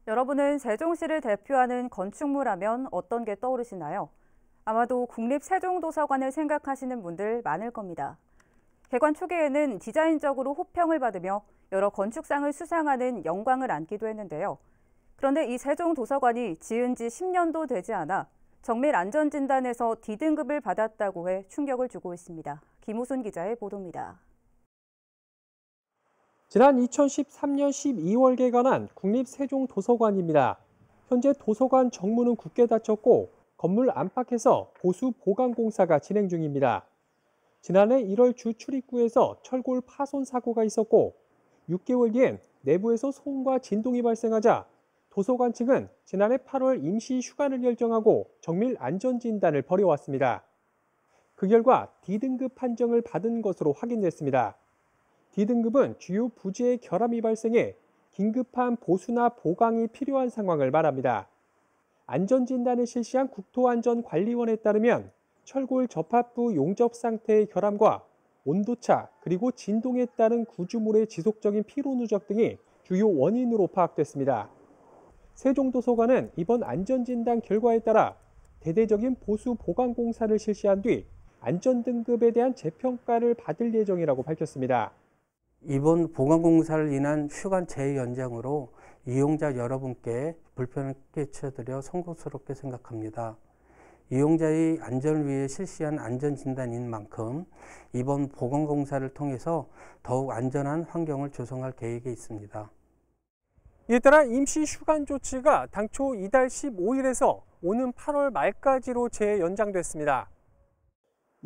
여러분은 세종시를 대표하는 건축물 하면 어떤 게 떠오르시나요? 아마도 국립세종도서관을 생각하시는 분들 많을 겁니다. 개관 초기에는 디자인적으로 호평을 받으며 여러 건축상을 수상하는 영광을 안기도 했는데요. 그런데 이 세종도서관이 지은 지 10년도 되지 않아 정밀 안전진단에서 D등급을 받았다고 해 충격을 주고 있습니다. 김호순 기자의 보도입니다. 지난 2013년 12월 개관한 국립세종도서관입니다. 현재 도서관 정문은 굳게 닫혔고 건물 안팎에서 보수 보강 공사가 진행 중입니다. 지난해 1월 주 출입구에서 철골 파손 사고가 있었고 6개월 뒤엔 내부에서 소음과 진동이 발생하자 도서관 측은 지난해 8월 임시 휴관을 결정하고 정밀 안전 진단을 벌여왔습니다. 그 결과 D등급 판정을 받은 것으로 확인됐습니다. D등급은 주요 부지의 결함이 발생해 긴급한 보수나 보강이 필요한 상황을 말합니다. 안전진단을 실시한 국토안전관리원에 따르면 철골 접합부 용접 상태의 결함과 온도차 그리고 진동에 따른 구조물의 지속적인 피로 누적 등이 주요 원인으로 파악됐습니다. 세종도서관은 이번 안전진단 결과에 따라 대대적인 보수 보강 공사를 실시한 뒤 안전등급에 대한 재평가를 받을 예정이라고 밝혔습니다. 이번 보강공사를 인한 휴관 재연장으로 이용자 여러분께 불편을 끼쳐드려 송구스럽게 생각합니다. 이용자의 안전을 위해 실시한 안전진단인 만큼 이번 보강공사를 통해서 더욱 안전한 환경을 조성할 계획에 있습니다. 이에 따라 임시 휴관 조치가 당초 이달 15일에서 오는 8월 말까지로 재연장됐습니다.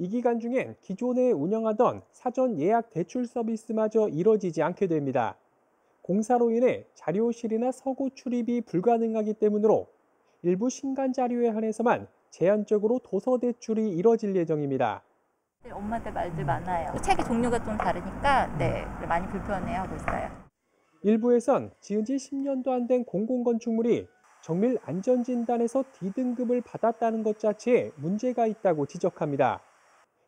이 기간 중엔 기존에 운영하던 사전 예약 대출 서비스마저 이뤄지지 않게 됩니다. 공사로 인해 자료실이나 서고 출입이 불가능하기 때문으로 일부 신간 자료에 한해서만 제한적으로 도서 대출이 이뤄질 예정입니다. 엄마들 말들 많아요. 책의 종류가 좀 다르니까 많이 불편해하고 있어요. 일부에선 지은 지 10년도 안 된 공공건축물이 정밀 안전진단에서 D등급을 받았다는 것 자체에 문제가 있다고 지적합니다.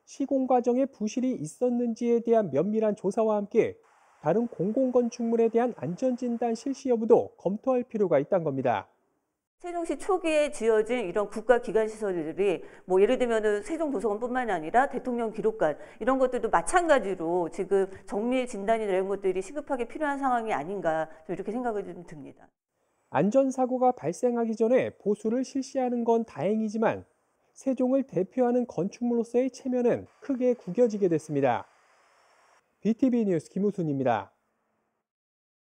시공 과정에 부실이 있었는지에 대한 면밀한 조사와 함께 다른 공공건축물에 대한 안전진단 실시 여부도 검토할 필요가 있다는 겁니다. 세종시 초기에 지어진 이런 국가기관시설들이 예를 들면 세종도서관뿐만이 아니라 대통령 기록관 이런 것들도 마찬가지로 지금 정밀 진단이나 이런 것들이 시급하게 필요한 상황이 아닌가 이렇게 생각이 좀 듭니다. 안전사고가 발생하기 전에 보수를 실시하는 건 다행이지만 세종을 대표하는 건축물로서의 체면은 크게 구겨지게 됐습니다. BTV 뉴스 김우순입니다.